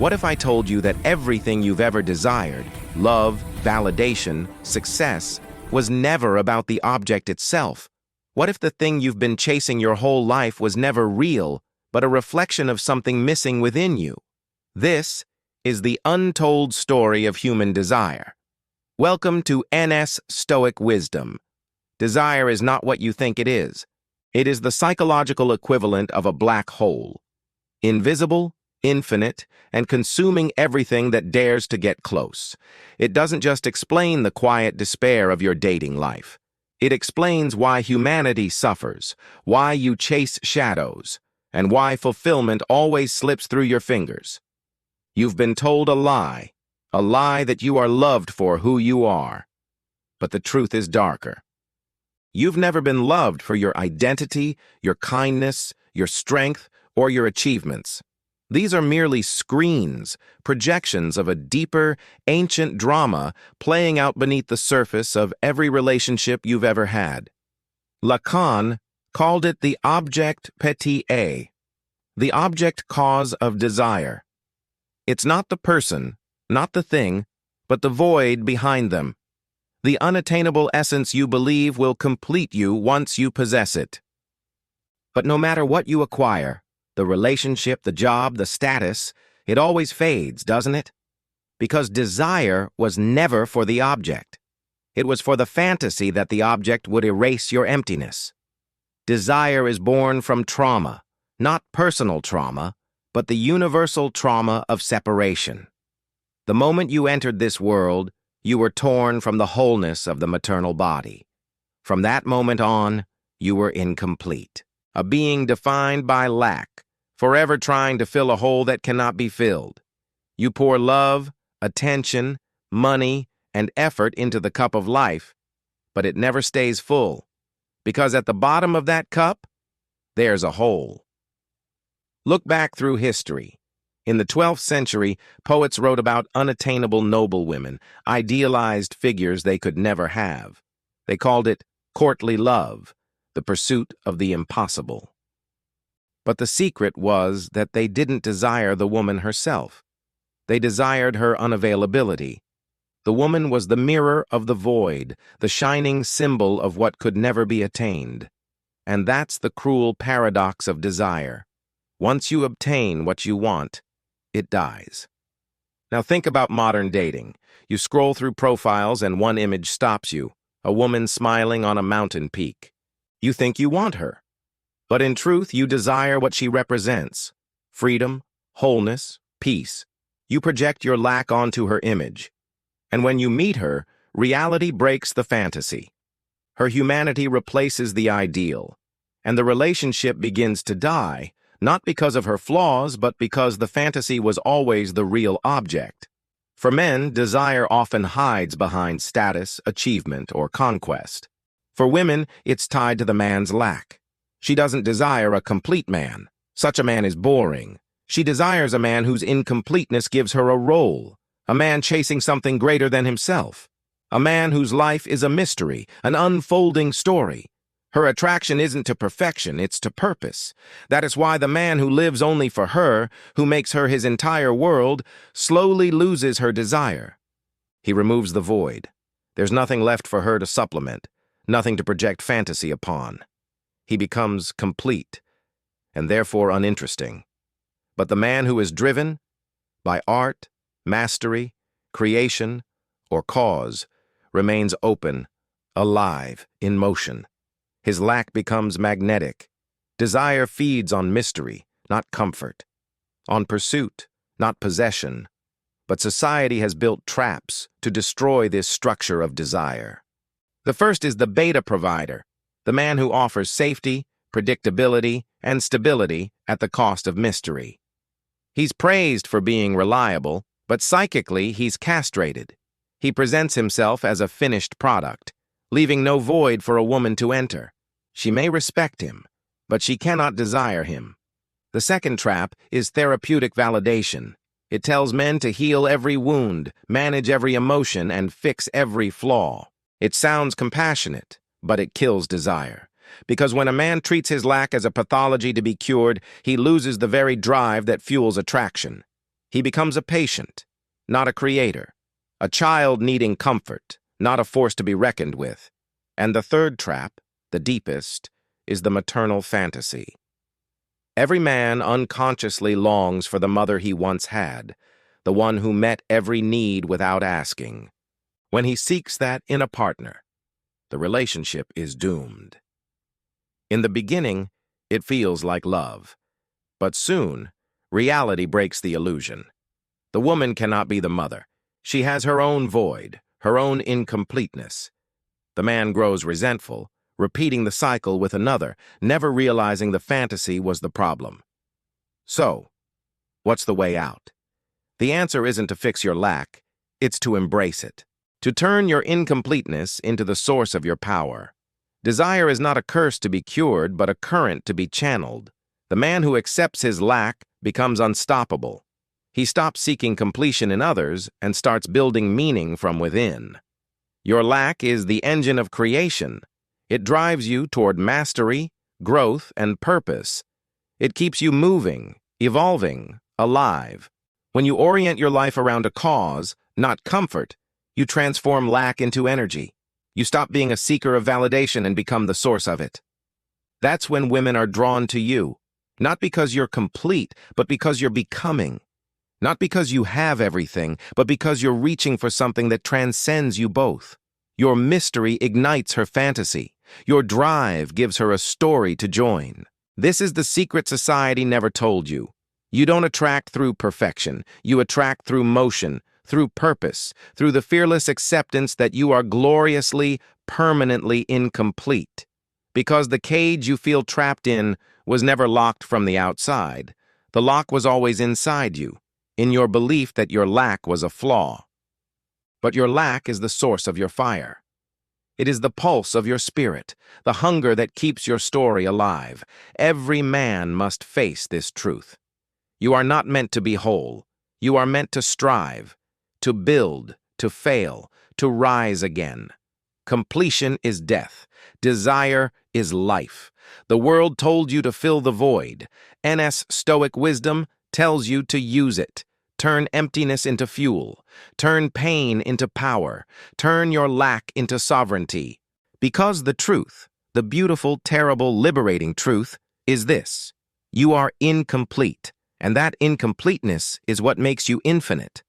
What if I told you that everything you've ever desired, love, validation, success, was never about the object itself? What if the thing you've been chasing your whole life was never real, but a reflection of something missing within you? This is the untold story of human desire. Welcome to NS Stoic Wisdom. Desire is not what you think it is. It is the psychological equivalent of a black hole. Invisible, infinite, and consuming everything that dares to get close. It doesn't just explain the quiet despair of your dating life. It explains why humanity suffers, why you chase shadows, and why fulfillment always slips through your fingers. You've been told a lie that you are loved for who you are. But the truth is darker. You've never been loved for your identity, your kindness, your strength, or your achievements. These are merely screens, projections of a deeper, ancient drama playing out beneath the surface of every relationship you've ever had. Lacan called it the object petit, the object cause of desire. It's not the person, not the thing, but the void behind them, the unattainable essence you believe will complete you once you possess it. But no matter what you acquire, the relationship, the job, the status, it always fades, doesn't it? Because desire was never for the object. It was for the fantasy that the object would erase your emptiness. Desire is born from trauma, not personal trauma, but the universal trauma of separation. The moment you entered this world, you were torn from the wholeness of the maternal body. From that moment on, you were incomplete, a being defined by lack, forever trying to fill a hole that cannot be filled. You pour love, attention, money, and effort into the cup of life, but it never stays full, because at the bottom of that cup, there's a hole. Look back through history. In the 12th century, poets wrote about unattainable noblewomen, idealized figures they could never have. They called it courtly love, the pursuit of the impossible. But the secret was that they didn't desire the woman herself. They desired her unavailability. The woman was the mirror of the void, the shining symbol of what could never be attained. And that's the cruel paradox of desire. Once you obtain what you want, it dies. Now think about modern dating. You scroll through profiles and one image stops you, a woman smiling on a mountain peak. You think you want her. But in truth, you desire what she represents: freedom, wholeness, peace. You project your lack onto her image. And when you meet her, reality breaks the fantasy. Her humanity replaces the ideal. And the relationship begins to die, not because of her flaws, but because the fantasy was always the real object. For men, desire often hides behind status, achievement, or conquest. For women, it's tied to the man's lack. She doesn't desire a complete man. Such a man is boring. She desires a man whose incompleteness gives her a role, a man chasing something greater than himself, a man whose life is a mystery, an unfolding story. Her attraction isn't to perfection, it's to purpose. That is why the man who lives only for her, who makes her his entire world, slowly loses her desire. He removes the void. There's nothing left for her to supplement, nothing to project fantasy upon. He becomes complete, and therefore uninteresting. But the man who is driven by art, mastery, creation, or cause remains open, alive, in motion. His lack becomes magnetic. Desire feeds on mystery, not comfort, on pursuit, not possession. But society has built traps to destroy this structure of desire. The first is the beta provider, the man who offers safety, predictability, and stability at the cost of mystery. He's praised for being reliable, but psychically he's castrated. He presents himself as a finished product, leaving no void for a woman to enter. She may respect him, but she cannot desire him. The second trap is therapeutic validation. It tells men to heal every wound, manage every emotion, and fix every flaw. It sounds compassionate, but it kills desire. Because when a man treats his lack as a pathology to be cured, he loses the very drive that fuels attraction. He becomes a patient, not a creator, a child needing comfort, not a force to be reckoned with. And the third trap, the deepest, is the maternal fantasy. Every man unconsciously longs for the mother he once had, the one who met every need without asking. When he seeks that in a partner, the relationship is doomed. In the beginning, it feels like love. But soon, reality breaks the illusion. The woman cannot be the mother. She has her own void, her own incompleteness. The man grows resentful, repeating the cycle with another, never realizing the fantasy was the problem. So, what's the way out? The answer isn't to fix your lack, it's to embrace it. To turn your incompleteness into the source of your power. Desire is not a curse to be cured, but a current to be channeled. The man who accepts his lack becomes unstoppable. He stops seeking completion in others and starts building meaning from within. Your lack is the engine of creation. It drives you toward mastery, growth, and purpose. It keeps you moving, evolving, alive. When you orient your life around a cause, not comfort, you transform lack into energy. You stop being a seeker of validation and become the source of it. That's when women are drawn to you, not because you're complete, but because you're becoming. Not because you have everything, but because you're reaching for something that transcends you both. Your mystery ignites her fantasy. Your drive gives her a story to join. This is the secret society never told you. You don't attract through perfection. You attract through motion, through purpose, through the fearless acceptance that you are gloriously, permanently incomplete. Because the cage you feel trapped in was never locked from the outside. The lock was always inside you, in your belief that your lack was a flaw. But your lack is the source of your fire. It is the pulse of your spirit, the hunger that keeps your story alive. Every man must face this truth. You are not meant to be whole. You are meant to strive, to build, to fail, to rise again. Completion is death. Desire is life. The world told you to fill the void. NS Stoic Wisdom tells you to use it. Turn emptiness into fuel. Turn pain into power. Turn your lack into sovereignty. Because the truth, the beautiful, terrible, liberating truth, is this: you are incomplete, and that incompleteness is what makes you infinite.